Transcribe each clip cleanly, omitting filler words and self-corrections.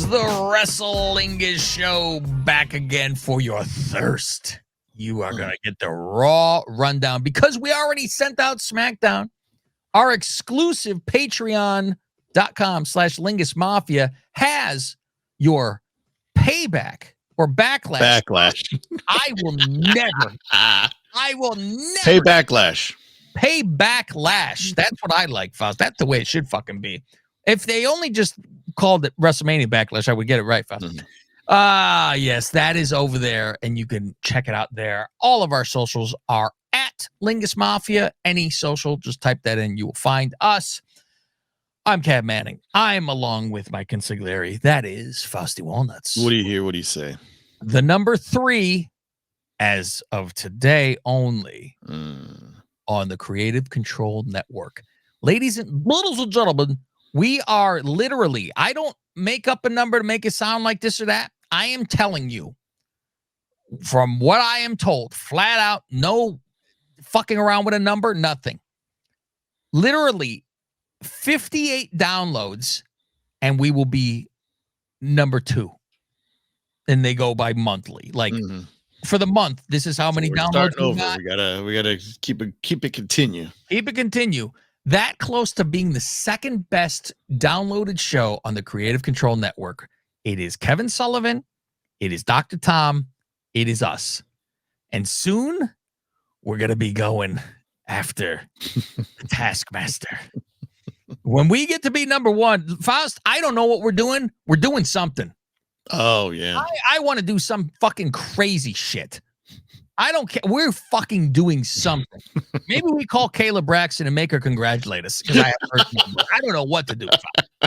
is the Wrestlingus Show back again for your thirst. You are going to get the raw rundown because we already sent out SmackDown. Our exclusive Patreon.com/Lingus Mafia has your payback or backlash. I will never pay backlash. Pay backlash. That's what I like, Faust. That's the way it should fucking be. If they only just called it WrestleMania Backlash, I would get it right, Faust. Yes, that is over there, and you can check it out there. All of our socials are at Lingus Mafia. Any social, just type that in. You will find us. I'm Cab Manning. I'm along with my consigliere. That is Fausty Walnuts. What do you hear? What do you say? The number 3, as of today only, on the Creative Control Network. Ladies and gentlemen, we are literally, I don't make up a number to make it sound like this or that. I am telling you, from what I am told, flat out, no fucking around with a number, nothing. Literally 58 downloads, and we will be number 2. And they go by monthly. Like for the month, this is how many downloads we got. We gotta keep it continue. Keep it continue. That close to being the second best downloaded show on the Creative Control Network. It is Kevin Sullivan. It is Dr. Tom. It is us. And soon we're going to be going after the Taskmaster. When we get to be number 1, Faust, I don't know what we're doing. We're doing something. Oh, yeah. I want to do some fucking crazy shit. I don't care. We're fucking doing something. Maybe we call Kayla Braxton and make her congratulate us because I have her number. I don't know what to do.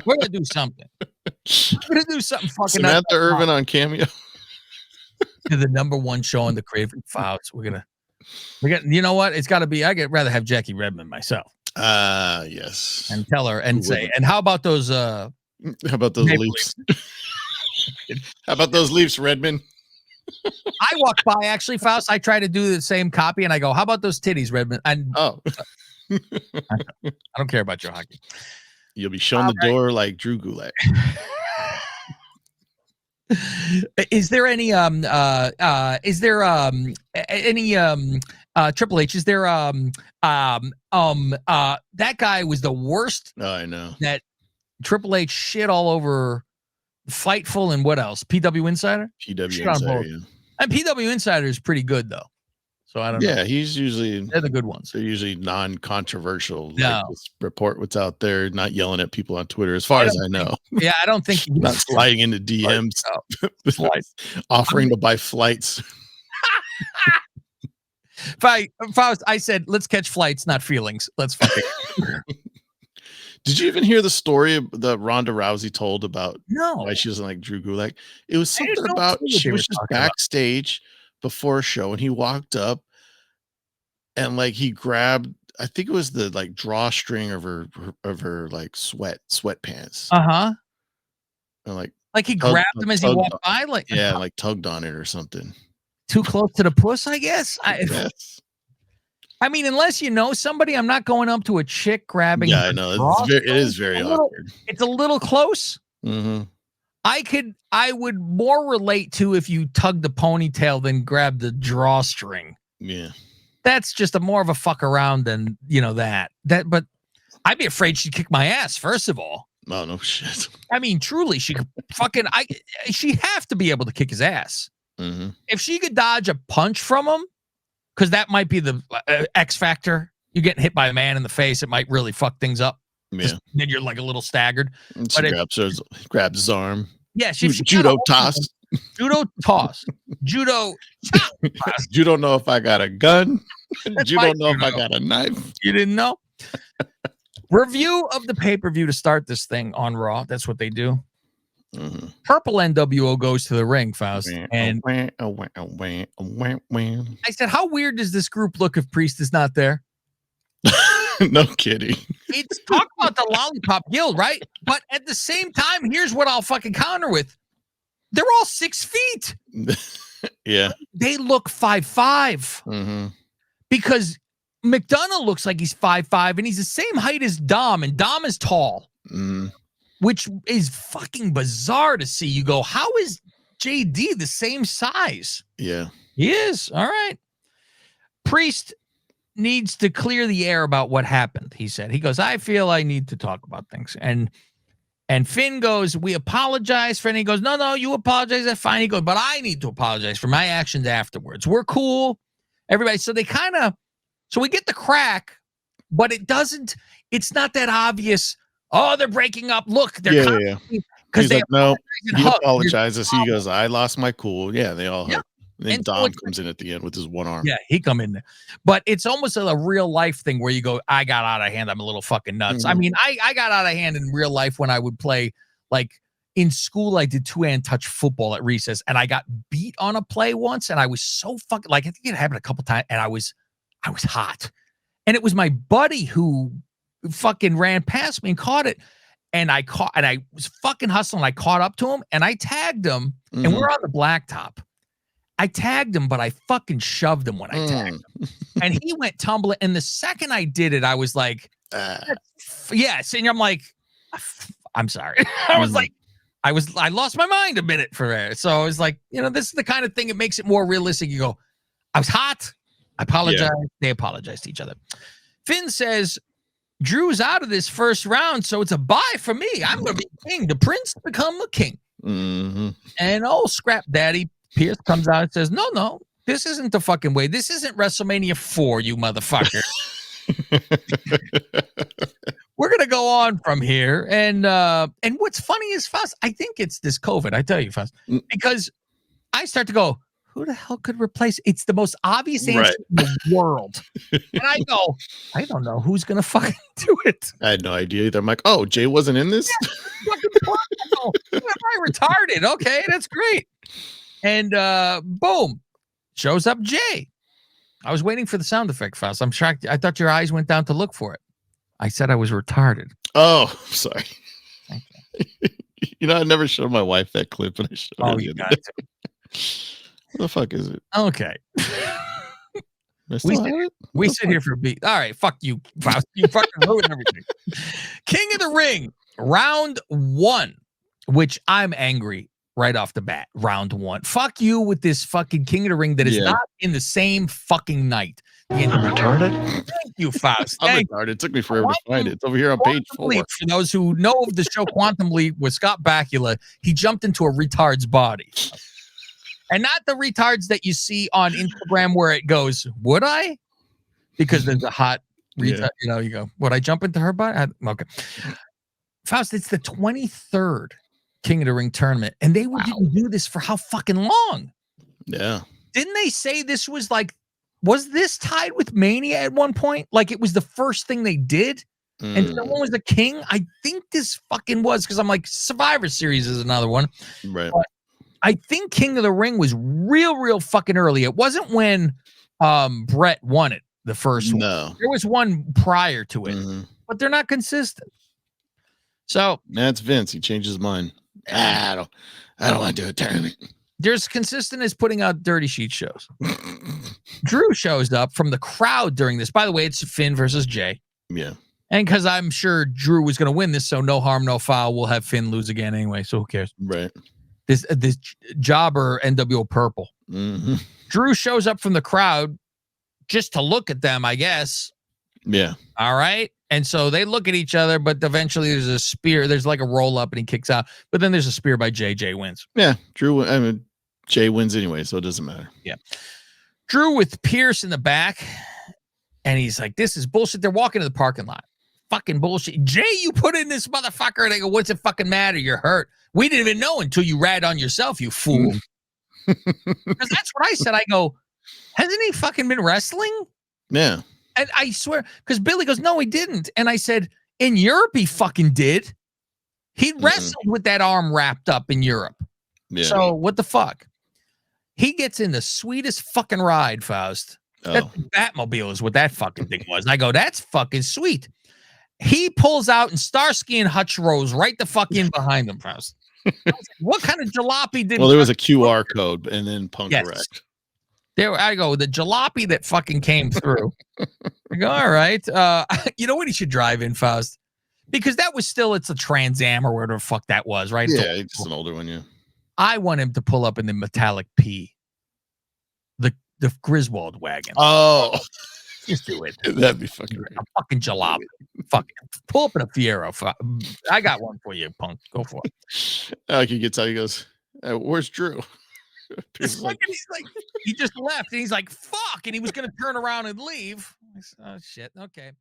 We're gonna do something. We're gonna do something fucking. Samantha Irvin on Cameo. To the number 1 show on the Creative Files. We got. You know what? It's got to be. I'd rather have Jackie Redmond myself. Yes. And tell her and say. And how about those? How about those Leafs? How about those Leafs, Redmond? I walk by, actually, Faust. I try to do the same copy, and I go, how about those titties, Redmond? And I don't care about your hockey. You'll be shown the door like Drew Gulak. Is there any Triple H? Is there that guy was the worst. Oh, I know. That Triple H shit all over Fightful and what else? PW Insider? PW Insider, yeah. And PW Insider is pretty good, though. So I don't know. Yeah, he's usually... They're the good ones. They're usually non-controversial. No. Like, just report what's out there, not yelling at people on Twitter, as far as I know. Yeah, I don't think... Not sliding into DMs. Offering to buy flights. If I said, let's catch flights, not feelings. Let's fucking... Did you even hear the story that Ronda Rousey told about why she doesn't like Drew Gulak? It was something about she was just backstage before a show, and he walked up and like he grabbed, I think it was the like drawstring of her like sweatpants. And like he grabbed him as he walked by, like like tugged on it or something. Too close to the puss, I guess. I mean, unless you know somebody, I'm not going up to a chick grabbing. Yeah, I know. It is very awkward. It's a little close. Mm-hmm. I would more relate to if you tug the ponytail than grab the drawstring. Yeah. That's just more of a fuck around than, that. But I'd be afraid she'd kick my ass, first of all. Oh, no shit. I mean, truly, she could she'd have to be able to kick his ass. Mm-hmm. If she could dodge a punch from him, because that might be the X factor. You getting hit by a man in the face, it might really fuck things up. Yeah. Then you're like a little staggered. And she grabs his arm. Yeah, she judo toss. Judo toss. Judo chop. You don't know if I got a gun. You don't know if I got a knife. You didn't know? Review of the pay-per-view to start this thing on Raw. That's what they do. Mm-hmm. Purple NWO goes to the ring, Faust. And I said, how weird does this group look if Priest is not there? No kidding. It's talk about the Lollipop Guild, right? But at the same time, here's what I'll fucking counter with. They're all 6 feet. Yeah. They look 5'5". Mm-hmm. Because McDonough looks like he's 5'5", and he's the same height as Dom, and Dom is tall. Mm-hmm. which is fucking bizarre to see. You go, how is JD the same size? Yeah. He is. All right. Priest needs to clear the air about what happened, he said. He goes, I feel I need to talk about things. And Finn goes, we apologize for it. And he goes, no, you apologize. That's fine. He goes, but I need to apologize for my actions afterwards. We're cool. Everybody. So they so we get the crack, but it's not that obvious. Oh, they're breaking up. Look, they're because they no, he apologizes. He goes, I lost my cool. Yeah, they all hug. And then Dom comes in at the end with his one arm. Yeah, he come in there. But it's almost a real life thing where you go, I got out of hand. I'm a little fucking nuts. I mean, I got out of hand in real life when I would play, like in school, I did 2-hand touch football at recess, and I got beat on a play once, and I was so fucking, like, I think it happened a couple times, and I was hot. And it was my buddy who fucking ran past me and caught it. And I was fucking hustling. I caught up to him and I tagged him, and we're on the blacktop. I tagged him, but I fucking shoved him when I tagged him. And he went tumbling. And the second I did it, I was like, yes. And I'm like, I'm sorry. I was like, I lost my mind a minute for it. So I was like, this is the kind of thing, it makes it more realistic. You go, I was hot. I apologize. Yeah. They apologize to each other. Finn says, Drew's out of this first round, so it's a bye for me. I'm going to be king. The prince become a king. And old Scrap Daddy Pierce comes out and says, no, this isn't the fucking way. This isn't WrestleMania 4, you motherfucker. We're going to go on from here. And what's funny is, Faust, I think it's this COVID. I tell you, Faust, because I start to go, who the hell could replace? It's the most obvious answer in the world. And I go, I don't know who's going to fucking do it. I had no idea either. I'm like, oh, Jay wasn't in this? Am I retarded? Okay, that's great. And boom, shows up Jay. I was waiting for the sound effect, Faust. I'm shocked. I thought your eyes went down to look for it. I said I was retarded. Oh, sorry. I never showed my wife that clip, and I showed her. You got to. What the fuck is it? Okay. We sit here for a beat. All right, fuck you, Faust. You fucking ruined everything. King of the Ring, round 1, which I'm angry right off the bat. Round 1. Fuck you with this fucking King of the Ring that is not in the same fucking night. I'm retarded. Thank you, Faust. I'm retarded. It took me forever to find it. It's over here on page 4. For those who know of the show Quantum Leap with Scott Bakula, he jumped into a retard's body. And not the retards that you see on Instagram where it goes, would I? Because there's a hot retard, you go, would I jump into her body? Okay. Faust, it's the 23rd King of the Ring tournament. And they didn't do this for how fucking long? Yeah. Didn't they say this was was this tied with Mania at one point? Like it was the first thing they did? And someone was the king? I think this fucking was, because I'm like, Survivor Series is another one. Right. But I think King of the Ring was real fucking early. It wasn't when Brett won it, the first one. No. There was one prior to it, but they're not consistent. So that's Vince. He changed his mind. I don't want to do a tournament. There's consistent as putting out Dirty Sheet shows. Drew shows up from the crowd during this. By the way, it's Finn versus Jay. Yeah. And because I'm sure Drew was going to win this, so no harm, no foul. We'll have Finn lose again anyway, so who cares? Right. This jobber NWO Purple. Drew shows up from the crowd just to look at them, I guess. Yeah. All right. And so they look at each other, but eventually there's a spear. There's like a roll up and he kicks out. But then there's a spear by Jay. Jay wins. Yeah. Jay wins anyway, so it doesn't matter. Yeah. Drew with Pierce in the back. And he's like, this is bullshit. They're walking to the parking lot. Fucking bullshit. Jay, you put in this motherfucker. And I go, what's it fucking matter? You're hurt. We didn't even know until you rat on yourself, you fool. Because that's what I said. I go, hasn't he fucking been wrestling? Yeah. And I swear, because Billy goes, no, he didn't. And I said, in Europe, he fucking did. He wrestled with that arm wrapped up in Europe. Yeah. So what the fuck? He gets in the sweetest fucking ride, Faust. That Batmobile is what that fucking thing was. And I go, that's fucking sweet. He pulls out and Starsky and Hutch rolls right the fuck in behind him, Faust. What kind of jalopy did? Well, there was a QR code and then Punk Direct. There I go. The jalopy that fucking came through. I go, all right. You know what he should drive in, Faust? Because that was still, it's a Trans Am or whatever the fuck that was, right? Yeah, it's an older one, yeah. I want him to pull up in the metallic P. The Griswold wagon. Oh. Just do it. That'd be fucking great. A fucking jalop. Fucking pull up in a Fiero. I got one for you, punk. Go for it. Like he gets out, he goes, where's Drew? He's like, he just left and he's like, fuck. And he was going to turn around and leave. Oh, shit. Okay.